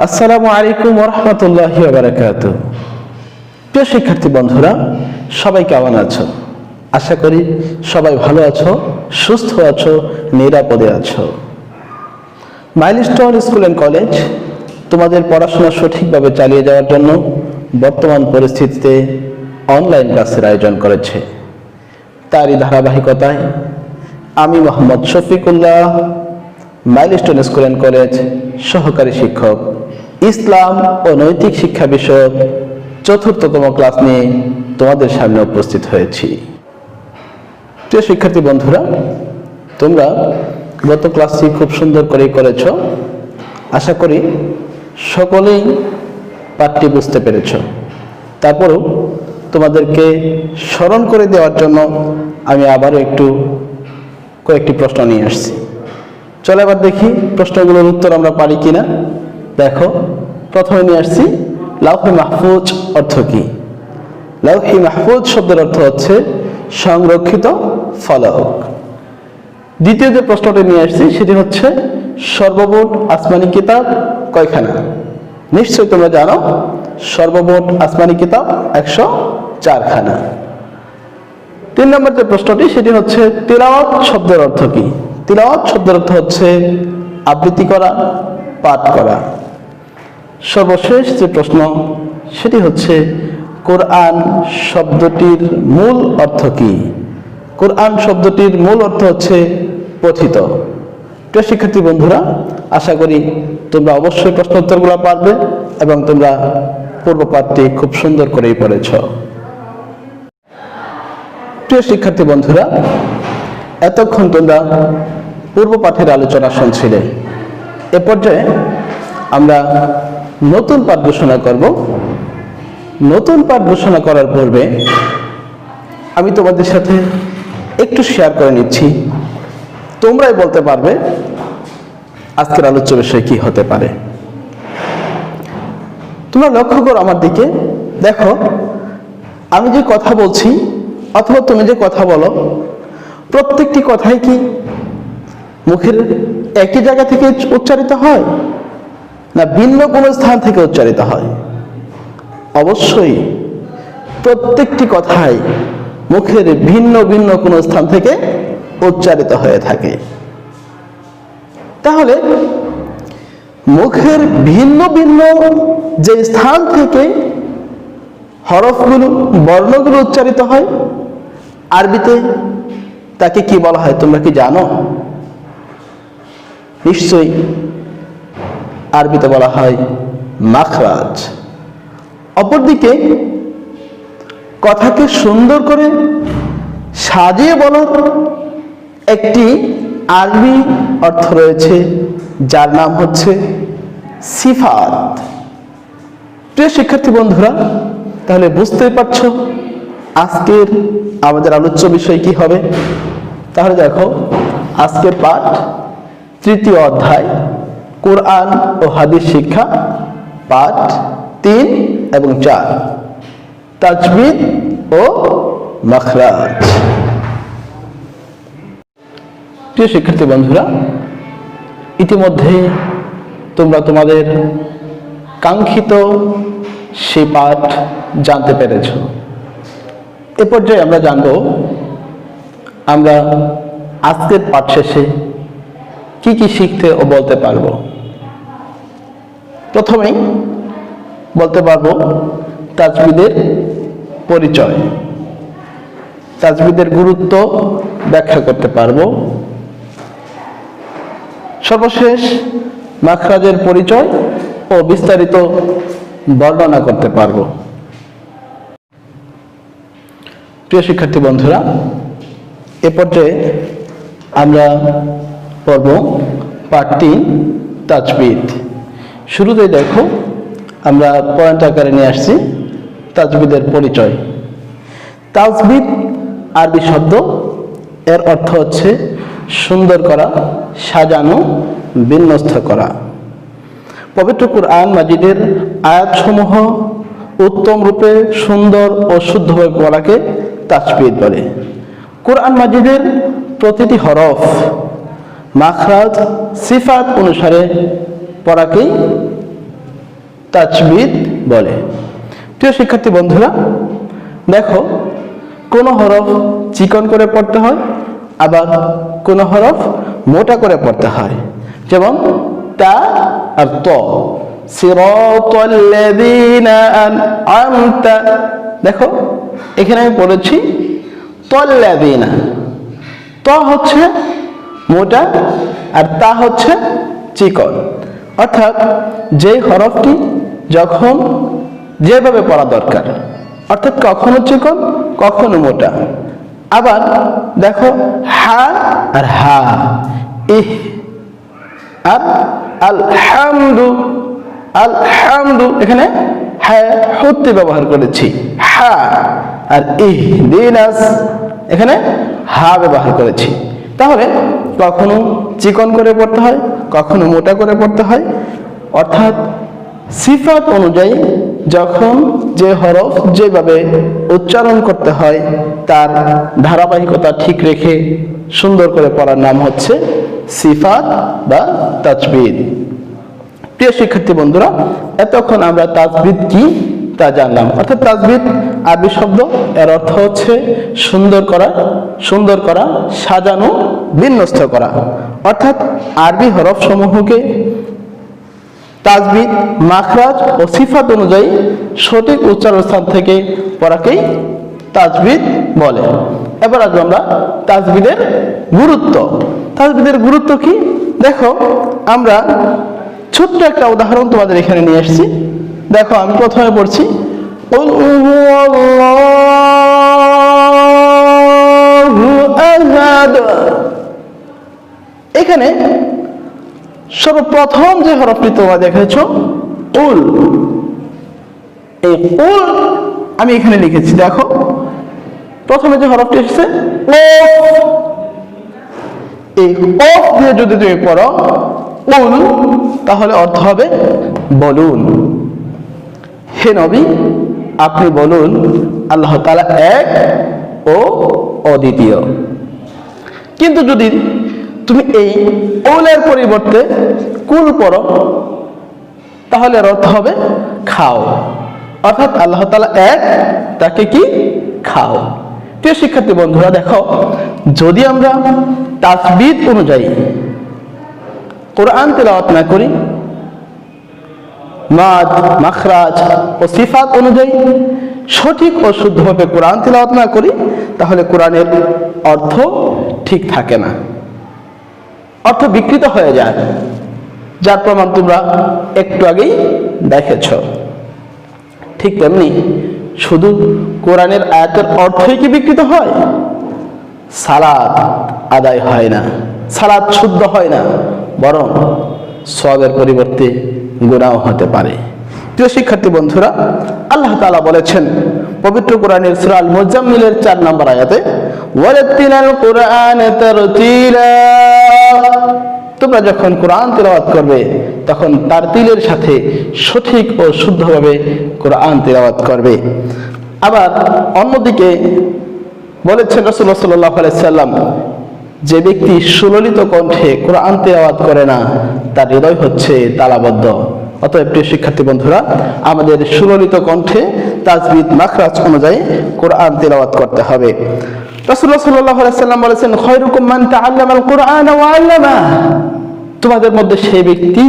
আসসালামু আলাইকুম ওয়া রাহমাতুল্লাহি ওয়া বারাকাতুহু। প্রিয় শিক্ষার্থী বন্ধুরা, সবাই কেমন আছো? আশা করি সবাই ভালো আছো, সুস্থ আছো, নিরাপদে আছো। মাইলস্টোন স্কুল অ্যান্ড কলেজ তোমাদের পড়াশোনা সঠিকভাবে চালিয়ে যাওয়ার জন্য বর্তমান পরিস্থিতিতে অনলাইন ক্লাসের আয়োজন করেছে। তারই ধারাবাহিকতায় আমি Mohammad Shafiqullah, milestone school and college সহকারী শিক্ষক, ইসলাম ও নৈতিক শিক্ষা বিষয়ক ৪র্থতম ক্লাস নিয়ে তোমাদের সামনে উপস্থিত হয়েছি। প্রিয় শিক্ষার্থী বন্ধুরা, তোমরা গত ক্লাসটি খুব সুন্দর করেই করেছ। আশা করি সকলেই পাঠটি বুঝতে পেরেছ। তারপরেও তোমাদেরকে স্মরণ করে দেওয়ার জন্য আমি আবারও কয়েকটি প্রশ্ন নিয়ে আসছি। চলো এবার দেখি প্রশ্নগুলোর উত্তর আমরা পারি কিনা। দেখো, প্রথমে নিয়ে আসছি লাউহে মাহফুজ অর্থ কি? লাউহে মাহফুজ শব্দের অর্থ হচ্ছে সংরক্ষিত ফলক। দ্বিতীয় যে প্রশ্নটি নিয়ে আসছি সেটি হচ্ছে সর্বমোট আসমানি কিতাব কয়খানা? নিশ্চয়ই তোমরা জানো সর্বমোট আসমানি কিতাব 104 খানা। 3 নম্বর যে প্রশ্নটি সেটি হচ্ছে তিলাওয়াত শব্দের অর্থ কি? তিলাওয়াত শব্দের অর্থ হচ্ছে আবৃত্তি করা, পাঠ করা। সর্বশেষ যে প্রশ্ন সেটি হচ্ছে কোরআন শব্দটির মূল অর্থ কি? কোরআন শব্দটির মূল অর্থ হচ্ছে পথিত। প্রিয় শিক্ষার্থী বন্ধুরা, আশা করি তোমরা অবশ্যই প্রশ্ন উত্তরগুলো পারবে এবং তোমরা পূর্ব পাঠটি খুব সুন্দর করেই পড়েছ। প্রিয় শিক্ষার্থী বন্ধুরা, এতক্ষণ তোমরা পূর্ব পাঠের আলোচনা শুনছিলে। এ পর্যায়ে আমরা নতুন পাঠ ঘোষণা করব। নতুন পাঠ ঘোষণা করার পূর্বে আমি তোমাদের সাথে একটু শেয়ার করে নিচ্ছি। তোমরাই বলতে পারবে আজকের আলোচ্য বিষয় কি হতে পারে। তোমরা লক্ষ্য করো আমার দিকে, দেখো আমি যে কথা বলছি অথবা তুমি যে কথা বলো, প্রত্যেকটি কথাই কি মুখের একই জায়গা থেকে উচ্চারিত হয় না ভিন্ন কোনো স্থান থেকে উচ্চারিত হয়? অবশ্যই প্রত্যেকটি কথাই মুখের ভিন্ন ভিন্ন কোনো স্থান থেকে উচ্চারিত হয়ে থাকে। তাহলে মুখের ভিন্ন ভিন্ন যে স্থান থেকে হরফগুলো, বর্ণগুলো উচ্চারিত হয়, আরবিতে তাকে কি বলা হয় তোমরা কি জানো? নিশ্চয়ই আরবিতে বলা হয় মাখরাজ। অপরদিকে কথাকে সুন্দর করে সাজিয়ে বলার একটি আরবি অর্থ রয়েছে, যার নাম হচ্ছে সিফাত। প্রিয় শিক্ষার্থী বন্ধুরা, তাহলে বুঝতেই পারছো আজকের আমাদের আলোচ্য বিষয় কি হবে। তাহলে দেখো, আজকের পাঠ 3য় অধ্যায় কোরআন ও হাদিস শিক্ষা, পাঠ 3 এবং 4, তাজবিদ ও মাখরাজ। প্রিয় শিক্ষার্থী বন্ধুরা, ইতিমধ্যে তোমরা তোমাদের কাঙ্ক্ষিত সেই পাঠ জানতে পেরেছ। এ পর্যায়ে আমরা জানব আমরা আজকের পাঠ শেষে কি কি শিখতে ও বলতে পারব। প্রথমেই বলতে পারবো তাজবিদের পরিচয়, তাজবিদের গুরুত্ব ব্যাখ্যা করতে পারবো। সর্বশেষ মাখরাজের পরিচয় ও বিস্তারিত বর্ণনা করতে পারবো। প্রিয় শিক্ষার্থী বন্ধুরা, এ পর্যায়ে আমরা পড়ব পাঠ 3 তাজবিদ। শুরুতেই দেখো আমরা পয়েন্ট আকারে নিয়ে আসছি তাজবিদের পরিচয়। তাজবিদ আরবি শব্দ, এর অর্থ হচ্ছে সুন্দর করা, সাজানো, বিন্যস্ত করা। পবিত্র কুরআন মাজিদের আয়াতসমূহ উত্তম রূপে সুন্দর ও শুদ্ধভাবে পড়াকে তাজবিদ বলে। কুরআন মাজিদের প্রতিটি হরফ মাখরাজ সিফাত অনুসারে পড়াকেই তাজবিদ বলে। প্রিয় শিক্ষার্থী বন্ধুরা, দেখো কোন হরফ চিকন করে পড়তে হয়, আবার কোন হরফ মোটা করে পড়তে হয়। যেমন তা আর ত, সিরাতাল্লাযীনা আনআমতা। দেখো এখানে আমি পড়েছি তাল্লাযীনা, ত হচ্ছে মোটা আর তা হচ্ছে চিকন। অর্থাৎ যে হরফটি যখন যেভাবে পড়া দরকার, অর্থাৎ কখনো চিকন কখনো মোটা। আবার দেখো হা আর হা, ইহ আর আলহামদু, আলহামদু এখানে হ্যাঁ হতে ব্যবহার করেছি, হা। আর ইহদিনাস এখানে হা ব্যবহার করেছি। তাহলে কখনো চিকন করে পড়তে হয়, কখনো মোটা করে পড়তে হয়। অর্থাৎ সিফাত অনুযায়ী যখন যে হরফ যেভাবে উচ্চারণ করতে হয় তার ধারাবাহিকতা ঠিক রেখে সুন্দর করে পড়ার নাম হচ্ছে সিফাত বা তাজবিদ। প্রিয় শিক্ষার্থী বন্ধুরা, এতক্ষণ আমরা তাজবিদ কি তা জানলাম। অর্থাৎ তাজবিদ আরবি শব্দ, এর অর্থ হচ্ছে সুন্দর করা, সুন্দর করা, সাজানো, বিন্যস্ত করা। অর্থাৎ আরবি হরফ সমূহকে তাজবিদ, মাখরাজ ও সিফাত অনুযায়ী সঠিক উচ্চারণ স্থান থেকে পড়াকেই তাজবিদ বলে। এবার আসবো আমরা তাজবিদের গুরুত্ব। তাজবিদের গুরুত্ব কি? দেখো আমরা ছোট্ট একটা উদাহরণ তোমাদের এখানে নিয়ে এসেছি। দেখো আমি প্রথমে পড়ছি কুল হুয়াল্লাহু আহাদ। এখানে সর্বপ্রথম যে হরফটি তোমরা দেখেছো উল, এই উল আমি এখানে লিখেছি। দেখো প্রথমে যে হরফটি এসেছে এই অফ দিয়ে যদি তুমি পড়ো উল, তাহলে অর্থ হবে বলুন। হে নবী আপনি বলুন আল্লাহ তাআলা এক ও অদ্বিতীয়। কিন্তু যদি তুমি এই উলের পরিবর্তে কুল পড়ো তাহলে এর অর্থ হবে খাও। অর্থাৎ আল্লাহ তাআলা এক, তাকে কি খাও। প্রিয় শিক্ষার্থী বন্ধুরা, দেখো যদি আমরা তাজবিদ অনুযায়ী কোরআন তেলাওয়াত না করি, মাদ, মাখরাজ ও সিফাত অনুযায়ী সঠিক ও শুদ্ধভাবে কোরআন তেলাওয়াত না করি, তাহলে কোরআনের অর্থ ঠিক থাকে না, অর্থ বিকৃত হয়ে যায়। যার প্রমাণ তোমরা একটু আগেই দেখেছ। ঠিক তেমনি শুধু কোরআনের আয়াতের অর্থই কি বিকৃত হয়? সালাত আদায় হয় না, সালাত শুদ্ধ হয় না, বরং সওয়াবের পরিবর্তে গুনাহ হতে পারে। প্রিয় শিক্ষার্থী বন্ধুরা, আল্লাহ তাআলা বলেছেন পবিত্র কোরআনের সূরা আল মুজাম্মিলের 4 নম্বর আয়াতে, ওয়ারাত্তিলাল কুরআন তারতিলা। তোমরা যখন কোরআন তেলাওয়াত করবে তখন তারতিলের সাথে সঠিক ও শুদ্ধভাবে কোরআন তেলাওয়াত করবে। আবার অন্যদিকে বলেছেন রাসূলুল্লাহ সাল্লাল্লাহু আলাইহি সাল্লাম, যে ব্যক্তি সুললিত কণ্ঠে কোরআন তেলাওয়াত করে না তার হৃদয় হচ্ছে তালাবদ্ধ। অতএব প্রিয় শিক্ষার্থী বন্ধুরা, আমাদের সুললিত কণ্ঠে তাজবিদ, মাখরাজ অনুযায়ী কোরআন তেলাওয়াত করতে হবে। রাসূলুল্লাহ সাল্লাল্লাহু আলাইহি সাল্লাম বলেছেন, খায়রুকুম মান তাআল্লামাল কুরআন ওয়া আল্লামা। তোমাদের মধ্যে সেই ব্যক্তি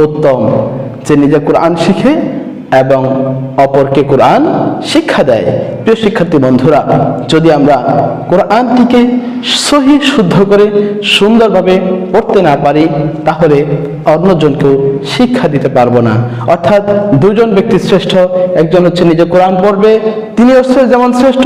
উত্তম যে নিজে কোরআন শিখে এবং অপরকে কোরআন শিক্ষা দেয়। প্রিয় শিক্ষার্থী বন্ধুরা, যদি আমরা কোরআনটিকে সহি শুদ্ধ করে সুন্দরভাবে পড়তে না পারি তাহলে অন্যজনকেও শিক্ষা দিতে পারবো না। অর্থাৎ দুজন ব্যক্তি শ্রেষ্ঠ, একজন হচ্ছে নিজে কোরআন পড়বে তিনি যেমন শ্রেষ্ঠ,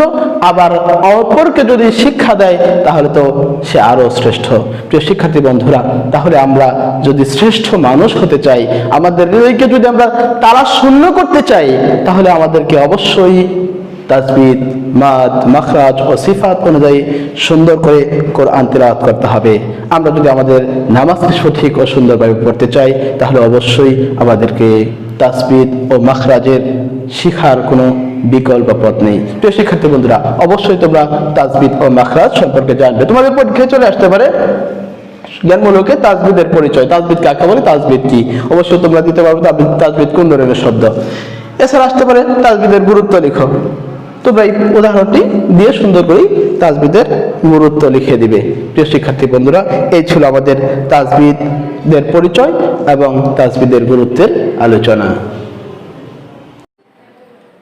আবার অপরকে যদি শিক্ষা দেয় তাহলে তো সে আরো শ্রেষ্ঠ। প্রিয় শিক্ষার্থী বন্ধুরা, তাহলে আমরা যদি শ্রেষ্ঠ মানুষ হতে চাই, আমাদের হৃদয়কে যদি আমরা তালা শূন্য করতে চাই, তাহলে আমাদেরকে অবশ্যই তাজবিদ, মাদ, মাখরাজ ও সিফাত অনুযায়ী সুন্দর করে কোরআন তেলাওয়াত করতে হবে। আমরা যদি আমাদের নামাজকে সঠিক ও সুন্দরভাবে পড়তে চাই তাহলে অবশ্যই আমাদেরকে তাজবিদ ও মাখরাজের শিখার কোনো বিকল্প পথ নেই। প্রিয় শিক্ষার্থী বন্ধুরা, অবশ্যই তোমরা তাজবিদ ও মাখরাজ সম্পর্কে জানবে। তোমাদের পরীক্ষায় চলে আসতে পারে জ্ঞানমূলকে তাজবিদের পরিচয়, তাজবিদ কাকে বলে, তাজবিদ কি, অবশ্যই তোমরা দিতে পারবে তাজবিদ কোন ধরনের শব্দ। এছাড়া আসতে পারে তাজবিদের গুরুত্ব লিখো, তোমরা এই উদাহরণটি দিয়ে সুন্দর করে তাজবিদের গুরুত্ব লিখে দিবে। প্রিয় শিক্ষার্থী বন্ধুরা, এই ছিল আমাদের তাজবিদের পরিচয় এবং তাজবিদের গুরুত্বের আলোচনা।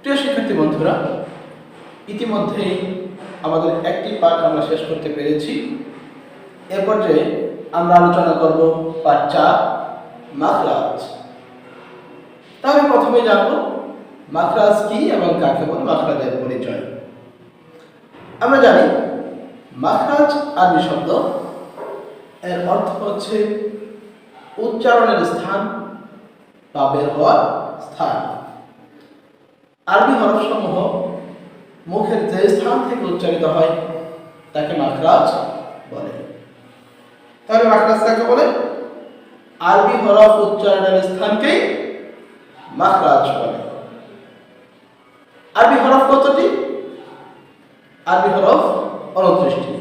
প্রিয় শিক্ষার্থী বন্ধুরা, ইতিমধ্যেই আমাদের একটি পাঠ আমরা শেষ করতে পেরেছি। এরপর যে আমরা আলোচনা করব পাঠ 4, মাখরাজ। তাহলে প্রথমে জানবো মাখরাজ কি এবং কাকে বলে, মাখরাজের পরিচয়। আমরা জানি মাখরাজ আরবি শব্দ, এর অর্থ হচ্ছে উচ্চারণের স্থান বা বের হওয়ার স্থান। আরবি হরফসমূহ মুখের যে স্থান থেকে উচ্চারিত হয় তাকে মাখরাজ বলে। তাহলে মাখরাজ কাকে বলে? আরবি হরফ উচ্চারণের স্থানকেই মাখরাজ বলে। আরবি হরফ কতটি? আরবি হরফ 29টি।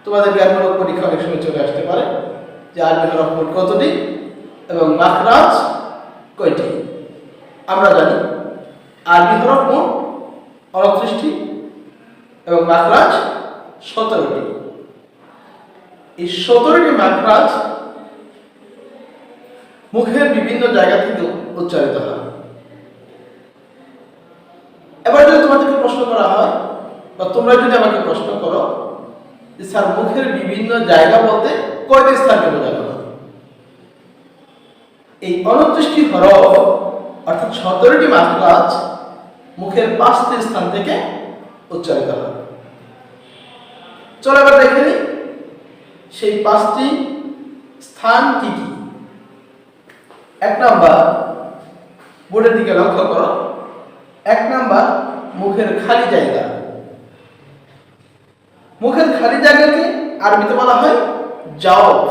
তোমাদের জ্ঞানমূলক পরীক্ষা অনেক সময় চলে আসতে পারে যে আরবি হরফ মোট কতটি এবং মাখরাজ কয়টি। আমরা জানি আরবি হরফ মোট 29টি এবং মাখরাজ 17টি। এই 17টি মাখরাজ মুখের বিভিন্ন জায়গা থেকে উচ্চারিত হয়। এবার যদি তোমাদেরকে প্রশ্ন করা হয় বা তোমরা যদি আমাকে প্রশ্ন করো যে স্যার মুখের বিভিন্ন জায়গা বলতে কয়টি স্থানকে বোঝানো হয়? এই 29টি হরফ অর্থাৎ 17টি মাখরাজ মুখের 5টি স্থান থেকে উচ্চারিত হয়। চলো এবার দেখে নিই সেই 5টি স্থান কি কি। 1 নাম্বার, বোর্ডের দিকে লক্ষ্য করো। 1 নাম্বার, মুখের খালি জায়গা। মুখের খালি জায়গাকে আরবিতে বলা হয় জাওফ,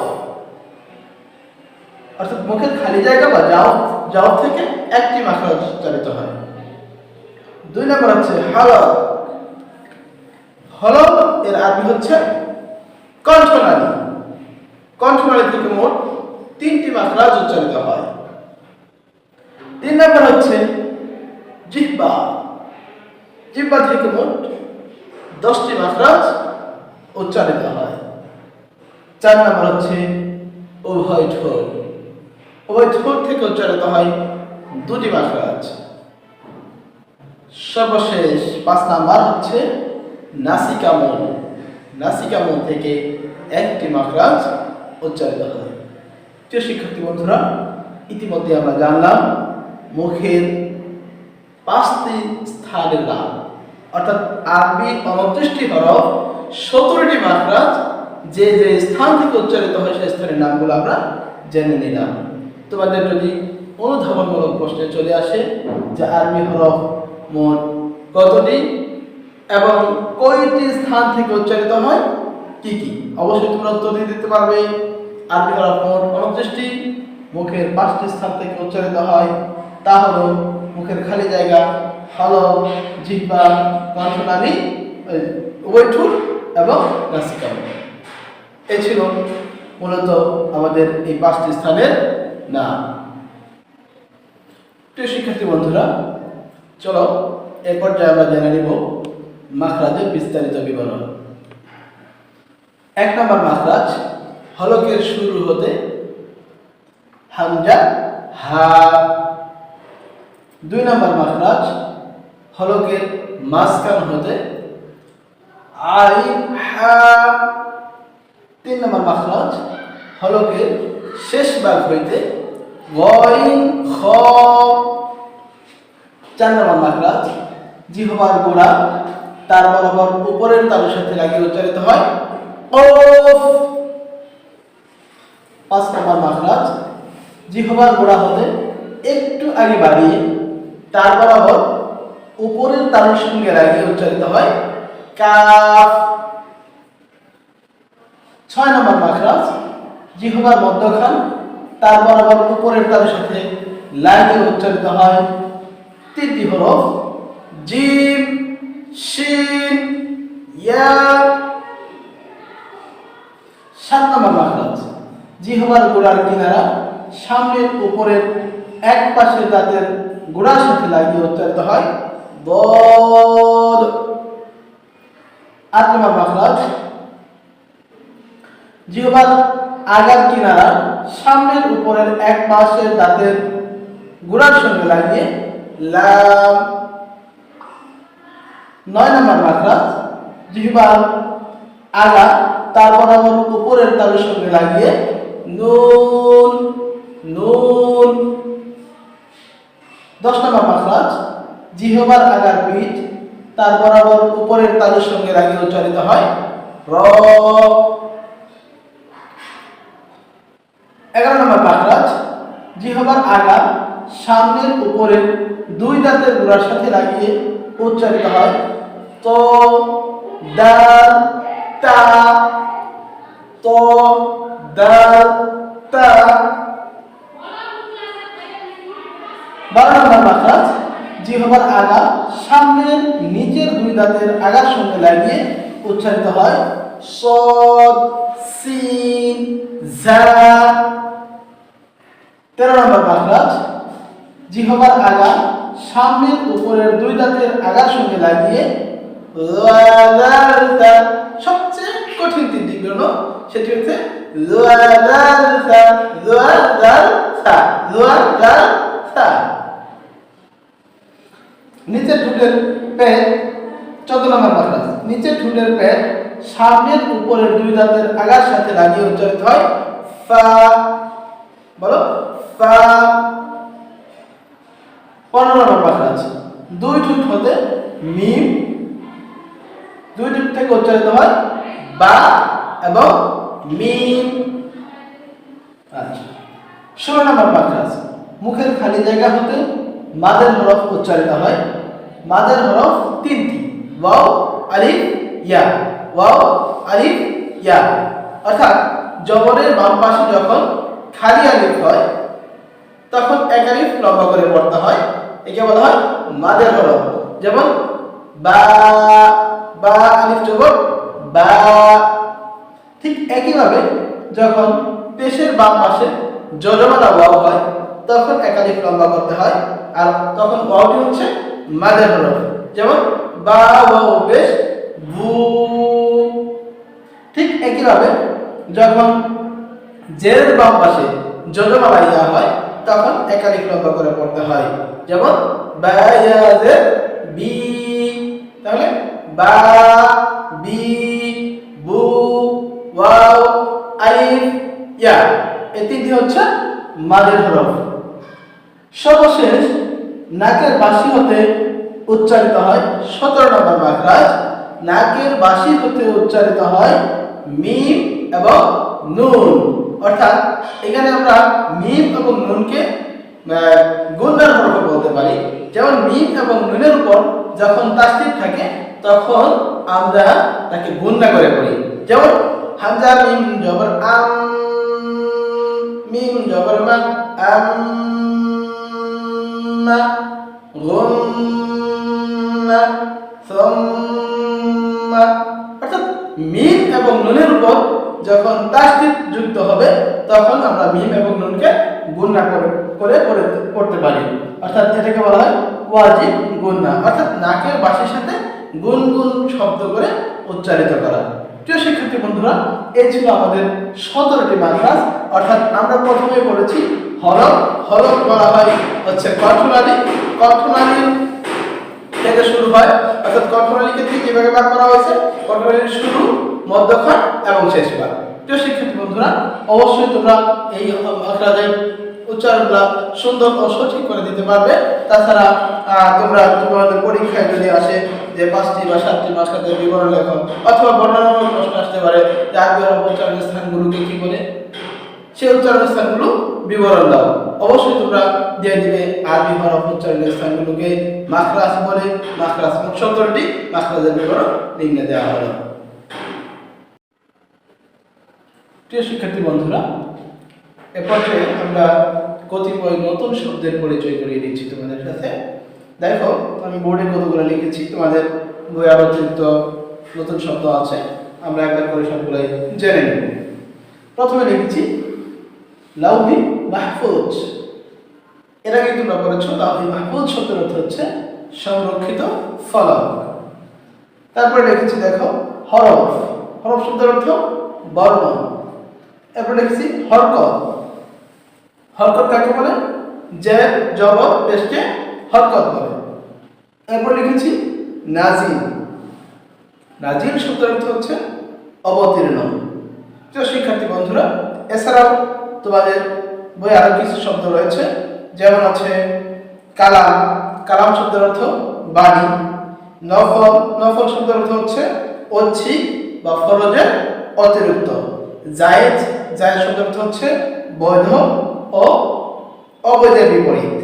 অর্থাৎ মুখের খালি জায়গা বা জাওফ থেকে একটি মাখরাজ উচ্চারিত হয়। 2 নাম্বার হচ্ছে হলক। হলক এর আরবি হচ্ছে কণ্ঠনালী। কণ্ঠনালী থেকে মোট 3টি মাখরাজ উচ্চারিত হয়। 3 নাম্বার হচ্ছে জিহ্বা। জিহ্বা থেকে মোট 10টি মাখরাজ উচ্চারিত হয়। 4 নাম্বার হচ্ছে উভয় ঠোঁট। উভয় ঠোঁট থেকে উচ্চারিত হয় 2টি মাখরাজ। সর্বশেষ 5 নাম্বার হচ্ছে নাসিকামূল। নাসিকামূল থেকে 1টি মাখরাজ উচ্চারিত হয়। প্রিয় শিক্ষার্থী বন্ধুরা, ইতিমধ্যে আমরা জানলাম মুখের 5টি স্থানের নাম, অর্থাৎ আরবি 29টি হরফ 17টি মাখরাজ যে যে স্থান থেকে উচ্চারিত হয় সেই স্থানের নামগুলো আমরা জেনে নিলাম। তোমাদের যদি অনুধাবনমূলক প্রশ্নে চলে আসে যে আরবি হরফ মোট কতটি এবং কয়টি স্থান থেকে উচ্চারিত হয় কি কি, অবশ্যই তোমরা উত্তর দিতে পারবে। আরবি হরফ মোট 29টি, মুখের 5টি স্থান থেকে উচ্চারিত হয়, তা হলো মুখের খালি জায়গা, হলক, জিহ্বা, কণ্ঠনালী, উভয় ঠোঁট এবং নাসিকামূল। এই ছিল মূলত আমাদের এই 5টি স্থানের নাম। প্রিয় শিক্ষার্থী বন্ধুরা, চলো এ পর্যায়ে আমরা জেনে নিব মাখরাজের বিস্তারিত বিবরণ। 1 নম্বর মাখরাজ, হলকের শুরু হতে হামজা হা। 2 নম্বর মাখরাজ, হলকের মাঝখান হতে আইন হা। 3 নম্বর মাখরাজ, হলকের শেষ ভাগ হইতে গইন খ। 4 নম্বর মাখরাজ, জিহ্বার গোড়া তার বরাবর উপরের তালুর সাথে লাগিয়ে উচ্চারিত হয় কফ। 5 নম্বর মাখরাজ, জিহ্বার গোড়া হতে একটু আগে বাড়িয়ে তার বরাবর উপরের তালুর সঙ্গে লাগিয়ে উচ্চারিত হয় কাফ। 6 নম্বর মাখরাজ, জিহ্বার মধ্যখান তার বরাবর উপরের তালুর সাথে লাগিয়ে উচ্চারিত হয় 3টি হরফ জিম, শিন, ইয়া। 7 নম্বর মাখরাজ জিহ্বার গোড়ার কিনারা সামনের উপরের এক পাশের দাঁতের গোড়ার সাথে লাগিয়ে উচ্চারিত হয় দদ। 8 নম্বর মাখরাজ জিহ্বার আগার কিনারা সামনের উপরের এক পাশের দাঁতের গোড়ার সঙ্গে লাগিয়ে লাম। 9 নম্বর মাখরাজ জিহ্বার আগা তার বরাবর উপরের তালুর সঙ্গে লাগিয়ে নুন নুন। 10 নম্বর মাখরাজ জিহ্বার আগার পিঠ তার বরাবর উপরের তালুর সঙ্গে লাগিয়ে উচ্চারিত হয় র। 11 নম্বর মাখরাজ জিহ্বার আগা সামনের উপরের দুই দাঁতের গোড়ার সাথে লাগিয়ে উচ্চারিত হয় ত দাল তা ত দাল তা। 12 নম্বর মাখরাজ জিহ্বার আগা সামনের নিচের দুই দাঁতের আগার সঙ্গে লাগিয়ে উচ্চারিত হয় সদ সিন জা। 13 নম্বর মাখরাজ জিহ্বার আগা সামনের উপরের দুই দাঁতের আগার সঙ্গে লাগিয়ে লালালতা। সবচেয়ে কঠিন তিনটি বর্ণ সেটি হচ্ছে লালালতা লালালতা লালালতা। নিচের ঠোঁটের পেট 14 নম্বর মাখরাজ নিচের ঠোঁটের পেট সামনের উপরের দুই দাঁতের আগার সাথে লাগিয়ে উচ্চারিত হয় ফা। বলো ফা। 15 নম্বর মাখরাজ দুই ঠোঁট হতে মিম দুই ঠোঁট থেকে উচ্চারিত হয় বা এবং মিম। আচ্ছা 16 নম্বর মাখরাজ মুখের খালি জায়গা হতে মাদের হরফ উচ্চারিত হয়। মাদের হরফ তিনটি ওয়াও আলিফ ইয়া ওয়াও আলিফ ইয়া। অর্থাৎ জবরের বাম পাশে যখন খালি আলিফ হয় তখন এক আলিফ লম্বা করে পড়তে হয়, একে বলা হয় মাদের হরফ। যেমন বা বা আলিফ জবর বা। ঠিক একইভাবে যখন পেশের বাম পাশে জজমালা ওয়াও হয় তখন এক আলিফ লম্বা করতে হয়, আর তখন ওয়াওটি হচ্ছে মাদের হরফ। যেমন বা ওয়াও পেশ বু। ঠিক একইভাবে যখন জের বাম পাশে জজমালা ইয়া হয় তখন এক আলিফ লম্বা করে পড়তে হয়। যেমন বা ইয়া জের বি। তাহলে বা বি বু ওয়াও আলিফ ইয়া এই তিনটি হচ্ছে মাদের হরফ। সর্বশেষ নাকের বাঁশি হতে উচ্চারিত হয় 17 নম্বর মাখরাজ নাকের বাঁশি হতে উচ্চারিত হয় মিম এবং নুন। অর্থাৎ এখানে আমরা মিম এবং নুনকে গুণনার হরফ বলতে পারি। যেমন মিম এবং নুনের উপর যখন তাসদীদ থাকে তখন আমরা তাকে গুণনা করে পড়ি। যেমন হামজা মিম জবর আম মিম জবর মা আম্মা গুন্না সুম্মা। অর্থাৎ মিম এবং নুনের উপর যখন তাসদীদ যুক্ত হবে তখন আমরা মিম এবং নুনকে গুণনা করে পড়তে পারি। অর্থাৎ এটাকে বলা হয় ওয়াজিব গুণনা, অর্থাৎ নাকের বাঁশির সাথে গুনগুন শব্দ করে উচ্চারিত করা। প্রিয় শিক্ষার্থী বন্ধুরা, এই ছিল আমাদের 17টি মাখরাজ। অর্থাৎ আমরা প্রথমে পড়েছি হরফ। হরফ বলা হয় হচ্ছে কণ্ঠনালী। কণ্ঠনালী থেকে শুরু হয়, অর্থাৎ কণ্ঠনালীকে ঠিক কিভাবে ভাগ করা হয়েছে, কণ্ঠনালীর শুরু, মধ্যখান এবং শেষ ভাগ। প্রিয় শিক্ষার্থী বন্ধুরা, অবশ্যই তোমরা এই মাখরাজের উচ্চারণগুলো সুন্দর ও সঠিক করে দিতে পারবে। তাছাড়া তোমরা তোমাদের পরীক্ষায় যদি আসে যে 5টি বা 7টি মাখরাজের বিবরণ লেখো, অথবা বর্ণনামূলক প্রশ্ন আসতে পারে যে আরবি হরফ উচ্চারণের স্থানগুলোকে কি বলে, সেই উচ্চারণের স্থানগুলো বিবরণ দাও। অবশ্যই তোমরা দিয়ে দিবে আরবি হরফ উচ্চারণের স্থানগুলোকে মাখরাজ বলে। মাখরাজ 17টি মাখরাজের বিবরণ নিম্নে দেওয়া হলো। প্রিয় শিক্ষার্থী বন্ধুরা, এরপরে আমরা কতিপয় নতুন শব্দের পরিচয় করিয়ে দিচ্ছি তোমাদের সাথে। দেখো, আমি বোর্ডে কতগুলো লিখেছি, তোমাদের বই আরো অতিরিক্ত নতুন শব্দ আছে, আমরা একবার করে সবগুলোই জেনে নেব। প্রথমে লিখেছি লাউহি মাহফুজ। এর আগে তোমরা পড়েছ লাউহি মাহফুজ শব্দের অর্থ হচ্ছে সংরক্ষিত ফলক। তারপরে লিখেছি দেখো হরফ। হরফ শব্দের অর্থ বর্ণ। এরপর লিখেছি হরকত। হরকত কাকে বলে? জের জবর পেশকে হরকত বলে। এরপর লিখেছি নাজিল। নাজিল শব্দের অর্থ হচ্ছে অবতীর্ণ। প্রিয় শিক্ষার্থী বন্ধুরা, এছাড়াও তোমাদের বই আরো কিছু শব্দ রয়েছে, যেমন আছে কালাম। কালাম শব্দের অর্থ বাণী। নফল। নফল শব্দের অর্থ হচ্ছে ঐচ্ছিক বা ফরজের অতিরিক্ত। জায়েজ। জায়েজ শব্দের অর্থ হচ্ছে বৈধ ও অবৈধের বিপরীত।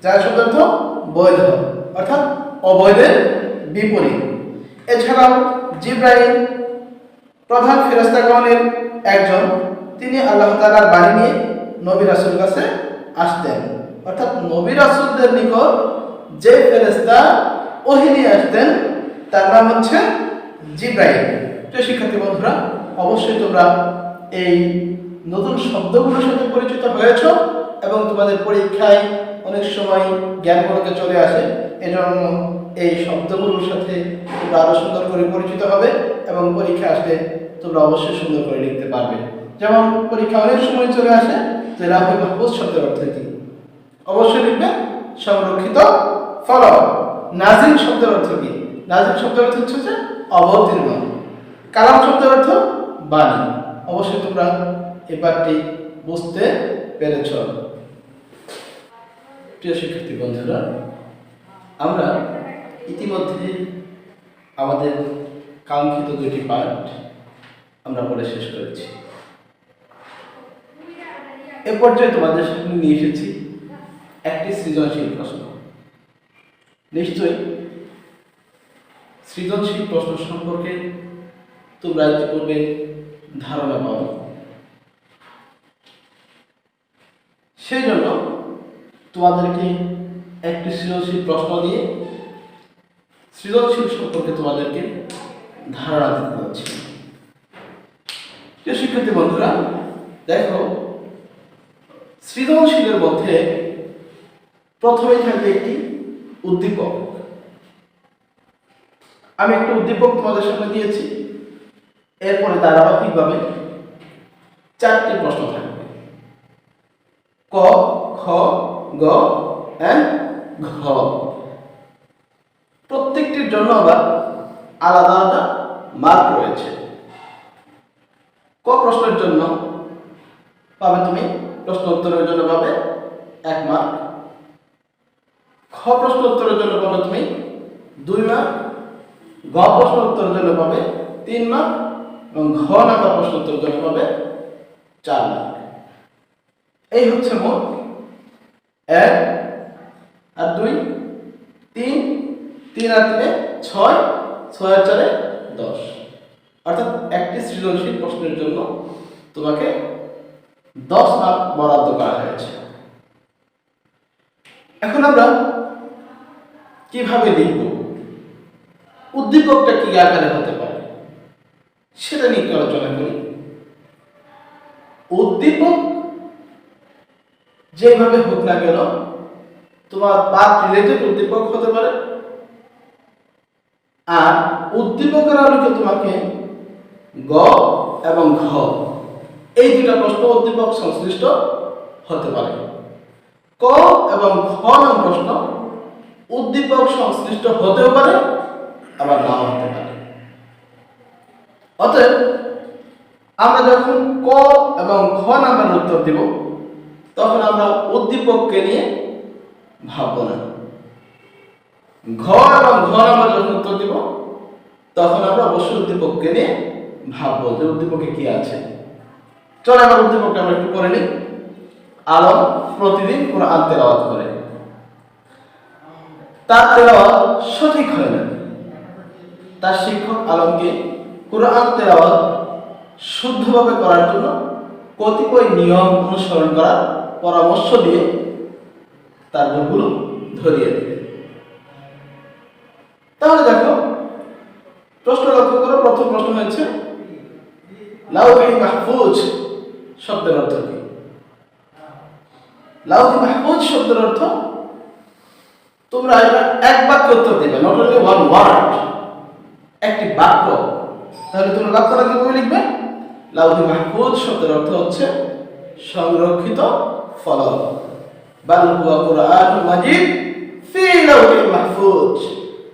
জায়েজ শব্দের অর্থ বৈধ অর্থাৎ অবৈধের বিপরীত। এছাড়াও জিবরাইল প্রধান ফেরেশতাগণের একজন, তিনি আল্লাহ তাআলার বাণী নিয়ে নবী রাসূলের কাছে আসতেন। অর্থাৎ নবী রাসূলদের নিকট যে ফেরেশতা ওহী নিয়ে আসতেন তার নাম হচ্ছে জিবরাইল। প্রিয় শিক্ষার্থী বন্ধুরা, অবশ্যই তোমরা এই নতুন শব্দগুলোর সাথে পরিচিত হয়েছ এবং তোমাদের পরীক্ষায় অনেক সময় জ্ঞানগুলোকে চলে আসে। এজন্য এই শব্দগুলোর সাথে তোমরা আরো সুন্দর করে পরিচিত হবে এবং পরীক্ষা আসলে তোমরা অবশ্যই সুন্দর করে লিখতে পারবে। যেমন পরীক্ষা অনেক সময় চলে আসে যে লাউহি মাহফুজ শব্দের অর্থ কি, অবশ্যই লিখবে সংরক্ষিত ফলক। নাজিল শব্দের অর্থ কি? নাজিল শব্দের অর্থ হচ্ছে যে অবতীর্ণ। কালাম শব্দের অর্থ বাণী। অবশ্যই তোমরা এই পাঠটি বুঝতে পেরেছ। প্রিয় শিক্ষার্থী বন্ধুরা, আমরা ইতিমধ্যে আমাদের কাঙ্ক্ষিত দুটি পাঠ আমরা পড়ে শেষ করেছি। এ পর্যায়ে তোমাদের সামনে নিয়ে এসেছি একটি সৃজনশীল প্রশ্ন। নিশ্চয়ই সৃজনশীল প্রশ্ন সম্পর্কে তোমরা ইতিপূর্বে ধারণা পাবে। সেই জন্য তোমাদেরকে একটি সৃজনশীল প্রশ্ন দিয়ে সৃজনশীল সম্পর্কে তোমাদেরকে ধারণা দিতে যাচ্ছি। প্রিয় শিক্ষার্থী বন্ধুরা, দেখো সৃজনশীলের মধ্যে প্রথমেই থাকবে একটি উদ্দীপক। আমি একটা উদ্দীপক তোমাদের সামনে দিয়েছি, এরপরে ধারাবাহিকভাবে 4টি প্রশ্ন থাকবে। ক, খ, গ এন্ড ঘ। প্রত্যেকটির জন্য আবার আলাদা আলাদা মার্ক রয়েছে। ক প্রশ্নের জন্য পাবে তুমি, প্রশ্ন উত্তরের জন্য পাবে 1 মার্ক। খ প্রশ্ন উত্তরের জন্য পাবে তুমি 2 মার্ক। গ প্রশ্ন উত্তরের জন্য পাবে 3 মার্ক এবং ঘ নাম্বার প্রশ্ন উত্তরের জন্য পাবে 4 মার্ক। এই হচ্ছে মোট 1 আর 2 3, 3 আর 3 6, 6 আর 4 10। অর্থাৎ একটি সৃজনশীল প্রশ্নের জন্য তোমাকে 10 মার্ক বরাদ্দ করা হয়েছে। এখন আমরা কিভাবে লিখব, উদ্দীপকটা কি আকারে হতে পারে সেটা নিয়ে আলোচনা করি। উদ্দীপক যেভাবে হোক না কেন, তোমার পাঠ রিলেটেড উদ্দীপক হতে পারে, আর উদ্দীপকের আলোকে তোমাকে গ এবং ঘ এই দুটা প্রশ্ন উদ্দীপক সংশ্লিষ্ট হতে পারে। ক এবং খ নাম প্রশ্ন উদ্দীপক সংশ্লিষ্ট হতেও পারে, আবার নাও হতে পারে। অতএব আমরা যখন ক এবং খ নাম্বার উত্তর দিব, তখন আমরা উদ্দীপককে নিয়ে ভাববো না। ঘ এবং ঘ নাম্বার যখন উত্তর দিব, তখন আমরা অবশ্যই উদ্দীপককে নিয়ে ভাববো যে উদ্দীপকে কি আছে। চলো এবার উদ্দীপকটা আমরা একটু পড়ে নিই। আলম প্রতিদিন কোরআন তেলাওয়াত করে, তার তেলাওয়াত সঠিক হয় না। তার শিক্ষক আলমকে কোরআন তেলাওয়াত শুদ্ধভাবে করার জন্য কতিপয় নিয়ম অনুসরণ করার পরামর্শ দিয়ে তার ভুলগুলো ধরিয়ে দেবে। তাহলে দেখো প্রশ্ন লক্ষ্য করো। প্রথম প্রশ্ন হয়েছে লাউহি মাহফুজ শব্দের অর্থ কি? লাউহে মাহফুজ শব্দের অর্থ তোমরা এক বাক্য উত্তর দিবে, নট অনলি ওয়ান ওয়ার্ড, একটি বাক্য। তাহলে তোমরা বাক্যটা কিভাবে লিখবে? লাউহে মাহফুজ শব্দের অর্থ হচ্ছে সংরক্ষিত ফলক। বাল হুয়া কুরআনুল মাজিদ ফি লাউহিল মাহফুজ।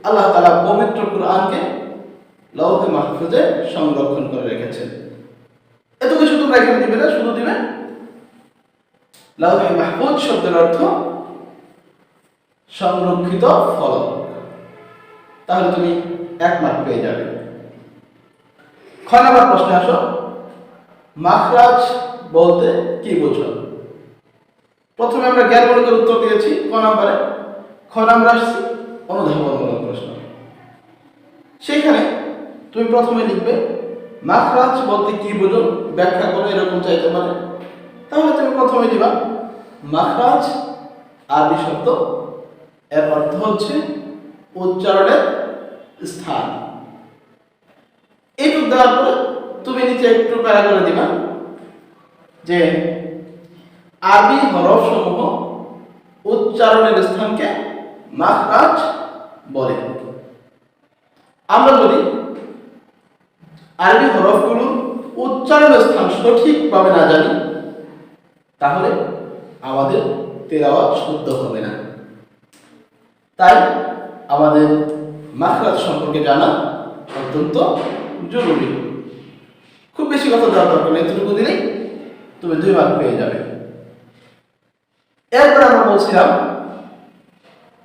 আল্লাহ তাআলা পবিত্র কুরআনকে লাউহে মাহফুজে সংরক্ষণ করে রেখেছেন। এত কিছু তোমরা এখানে দিবে না, শুধু দিবে লাউহে মাহফুজ শব্দের অর্থ সংরক্ষিত ফলক। তাহলে তুমি 1 মার্ক পেয়ে যাবে। 6 নম্বর প্রশ্নে আসো, মাখরাজ বলতে কি বোঝো? প্রথমে আমরা জ্ঞানমূলকের উত্তর দিয়েছি ক নম্বরে। খ নম্বরে আসছি অনুধাবনমূলক প্রশ্ন। সেইখানে তুমি প্রথমে লিখবে মাখরাজ বলতে কি বোঝো, ব্যাখ্যা করে, এরকম চাইতে পারে। তাহলে তুমি প্রথমে দিবা মাখরাজ আরবি শব্দ, এর অর্থ হচ্ছে উচ্চারণের স্থান। এইটুকু দেওয়ার পরে তুমি নিচে একটু প্যারা করে দিবা যে আরবি হরফ সমূহ উচ্চারণের স্থানকে মাখরাজ বলে। আমরা যদি আরবি হরফগুলো উচ্চারণের স্থান সঠিকভাবে না জানি তাহলে আমাদের তেলাওয়াত শুদ্ধ হবে না। তাই আমাদের মাখরাজ সম্পর্কে জানা অত্যন্ত জরুরি। খুব বেশি কথা দেওয়ার দরকার নেই, এতটুকু দিলেই তুমি 2 মার্ক পেয়ে যাবে। এরপর আমরা বলছিলাম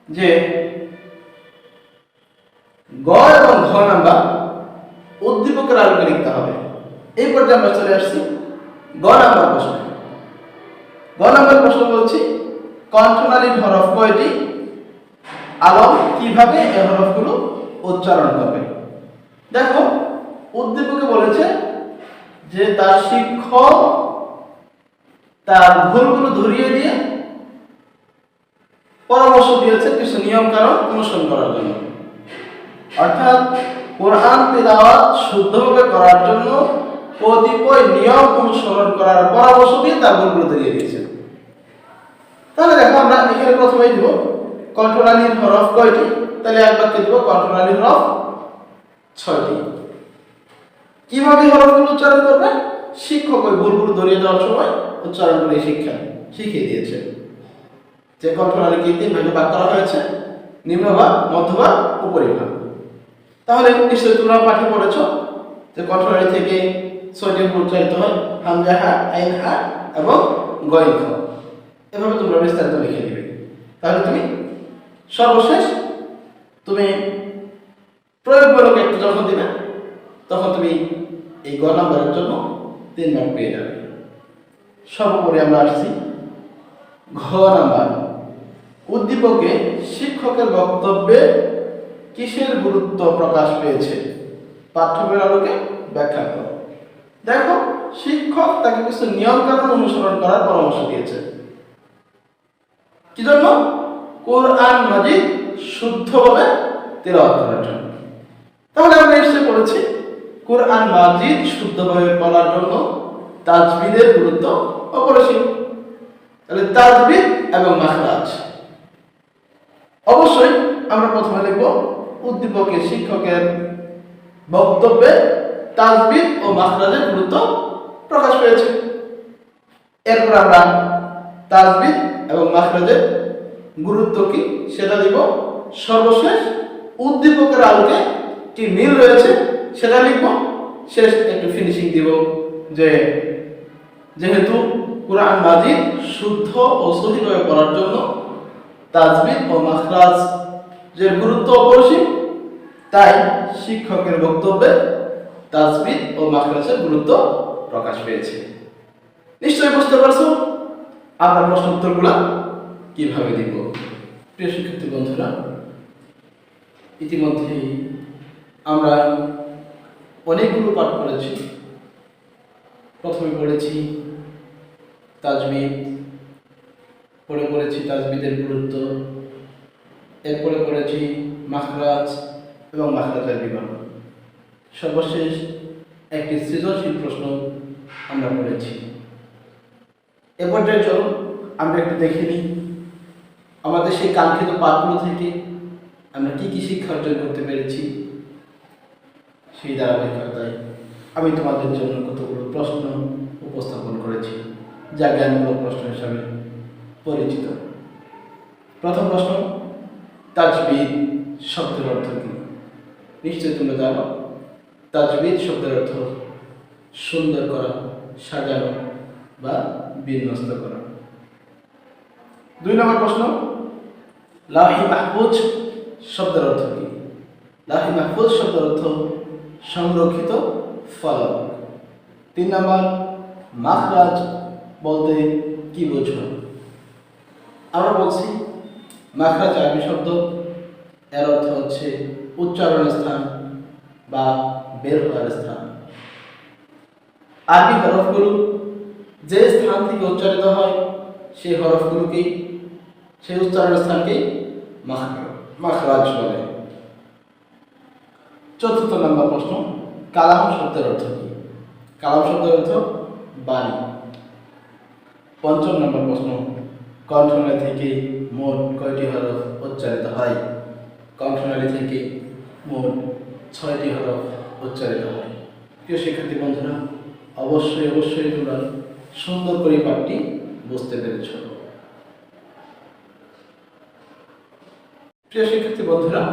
যে গ এবং ঘ নাম্বার উদ্দীপকের আলোকে লিখতে হবে। এই পর্যায়ে আমরা চলে আসছি গ নাম্বার প্রশ্ন। গ নাম্বার প্রশ্ন বলছি কণ্ঠনালীর হরফ কয়টি? আলম কিভাবে এই হরফগুলো উচ্চারণ করবে? দেখো, উদ্দীপকে বলেছে যে তার শিক্ষক তার ভুলগুলো ধরিয়ে দিয়ে পরামর্শ দিয়েছে কিছু নিয়ম কানুন অনুসরণ করার জন্য। অর্থাৎ কোরআন তিলাওয়াত শুদ্ধভাবে করার জন্য কতিপয় নিয়ম অনুসরণ করার পরামর্শ দিয়ে তার ভুলগুলো ধরিয়ে দিয়েছে। তাহলে দেখো, আমরা এখানে প্রথমেই দিব কণ্ঠনালীর হরফ কয়টি? তাহলে এক বাক্যে দিব কণ্ঠনালীর হরফ 6টি। কিভাবে হরফগুলো উচ্চারণ করবে? শিক্ষক ওই ভুলগুলো ধরিয়ে দেওয়ার সময় উচ্চারণ করে শিখিয়ে দিয়েছে যে কণ্ঠনালীকে 3 ভাগে ভাগ করা হয়েছে, নিম্নভাগ, মধ্যভাগ, উপরিভাগ। তাহলে নিশ্চয়ই তোমরা পাঠে পড়েছ যে কণ্ঠনালী থেকে 6টি হুরুফ উচ্চারিত হয়, হামজা হা, আইন হা এবং গইন খ। এভাবে তোমরা বিস্তারিত লিখে দিবে। তাহলে তুমি সর্বশেষ তুমি প্রয়োগমূলক একটু যখন দিবে তখন তুমি এই গ নাম্বারের জন্য 3 মার্ক পেয়ে যাবে। সর্বোপরি আমরা আসছি ঘ নাম্বার। উদ্দীপকে শিক্ষকের বক্তব্যে কিসের গুরুত্ব প্রকাশ পেয়েছে? পাঠ্যের আলোকে ব্যাখ্যা করো। দেখো, শিক্ষক তাকে কিছু নিয়ম কানুন অনুসরণ করার পরামর্শ দিয়েছে। কি জন্য? কোরআন মাজিদ শুদ্ধভাবে তেলাওয়াত করার জন্য। তাহলে আমরা এসে পড়েছি কোরআন মাজিদ শুদ্ধভাবে পড়ার জন্য তাজবিদের গুরুত্ব অপরিসীম। তাহলে তাজবিদ এবং মাখরাজ। অবশ্যই আমরা প্রথমে লিখব উদ্দীপকে শিক্ষকের বক্তব্যে তাজবিদ ও মাখরাজের গুরুত্ব প্রকাশ পেয়েছে। এরপর আমরা তাজবিদ এবং মাখরাজের গুরুত্ব কি সেটা দিব। সর্বশেষ উদ্দীপকের আলোকে কি মিল রয়েছে সেটা লিখব। শেষ একটু ফিনিশিং দিব যে যেহেতু কোরআন মাজিদ শুদ্ধ ও সঠিকভাবে পড়ার জন্য তাজবিদ ও মাখরাজ যে গুরুত্ব অপরিসীম, তাই শিক্ষকের বক্তব্যে তাজবিদ ও মাখরাজের গুরুত্ব প্রকাশ পেয়েছে। নিশ্চয়ই বুঝতে পারছো আমরা প্রশ্ন উত্তরগুলো কিভাবে দিব। প্রিয় শিক্ষার্থী বন্ধুরা, ইতিমধ্যেই আমরা অনেকগুলো পাঠ করেছি। প্রথমে পড়েছি তাজবিদ, পরে পড়েছি তাজবিদের গুরুত্ব, এরপরে পড়েছি মাখরাজ এবং মাখরাজের বিবরণ। সর্বশেষ একটি সৃজনশীল প্রশ্ন আমরা পড়েছি। এ পর্যায়ে চলুন আমরা একটু দেখে নিই আমাদের সেই কাঙ্ক্ষিত পাঠগুলো থেকে আমরা কি কি শিক্ষা অর্জন করতে পেরেছি। সেই ধারাবাহিকতায় আমি তোমাদের জন্য কতগুলো প্রশ্ন উপস্থাপন করেছি, যা জ্ঞানমূলক প্রশ্ন হিসাবে পরিচিত। প্রথম প্রশ্ন, তাজবিদ শব্দের অর্থ কি? নিশ্চয়ই তোমরা জানো, তাজবিদ শব্দের অর্থ সুন্দর করা, সাজানো বা বিন্যস্ত করা। 2 নম্বর প্রশ্ন, লাহি মাহফুজ শব্দের অর্থ কি? লাহি মাহফুজ শব্দের অর্থ সংরক্ষিত ফলক। 3 নম্বর, মাখরাজ বলতে কি বোঝো? আমরা বলছি মাখরাজ আরবি শব্দ, এর অর্থ হচ্ছে উচ্চারণের স্থান বা বের হওয়ার স্থান। আরবি হরফগুলো যে স্থান থেকে উচ্চারিত হয় সেই হরফগুলোকেই, সেই উচ্চারণের স্থানকেই মাখরাজ বলে। 4র্থ নম্বর প্রশ্ন, কালাম শব্দের অর্থ কি? কালাম শব্দের অর্থ বাণী। 5ম নম্বর প্রশ্ন, কণ্ঠনালী থেকে মোট কয়টি হরফ উচ্চারিত হয়? কণ্ঠনালী থেকে মোট 6টি হরফ উচ্চারিত হয়। প্রিয় শিক্ষার্থী বন্ধুরা, অবশ্যই তোমরা সুন্দর করে পাঠটি বুঝতে পেরেছ। প্রিয় শিক্ষার্থী বন্ধুরা,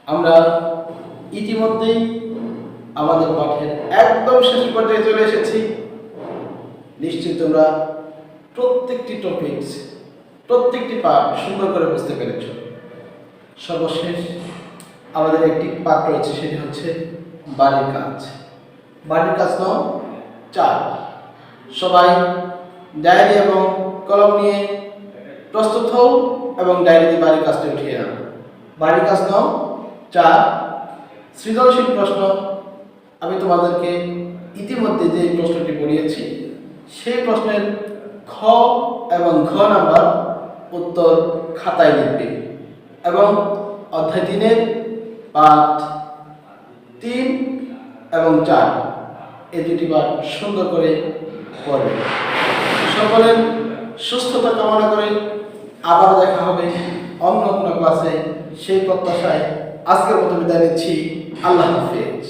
আমরা ইতিমধ্যেই আমাদের পাঠের একদম শেষ পর্যায়ে চলে এসেছি। নিশ্চয়ই তোমরা প্রত্যেকটি টপিকস, প্রত্যেকটি পাঠ সুন্দর করে বুঝতে পেরেছ। সর্বশেষ আমাদের একটি পাঠ রয়েছে, সেটি হচ্ছে বাড়ির কাজ। বাড়ির কাজ নাও 4। সবাই ডায়েরি এবং কলম নিয়ে প্রস্তুত হও এবং ডায়েরিতে বাড়ির কাজটি উঠিয়ে আনো। বাড়ির কাজ নাও 4, সৃজনশীল প্রশ্ন। আমি তোমাদেরকে ইতিমধ্যে যে প্রশ্নটি পড়িয়েছি সেই প্রশ্নের খ এবং ঘ নাম্বার উত্তর খাতায় লিখবে এবং অধ্যায় 3-এর পাঠ 3 এবং 4 এই দুটি পাঠ সুন্দর করে পড়বে। সকলের সুস্থতা কামনা করে আবার দেখা হবে অন্য কোনো ক্লাসে। সেই প্রত্যাশায় আজকের মতো বিদায় নিচ্ছি। আল্লাহ হাফেজ।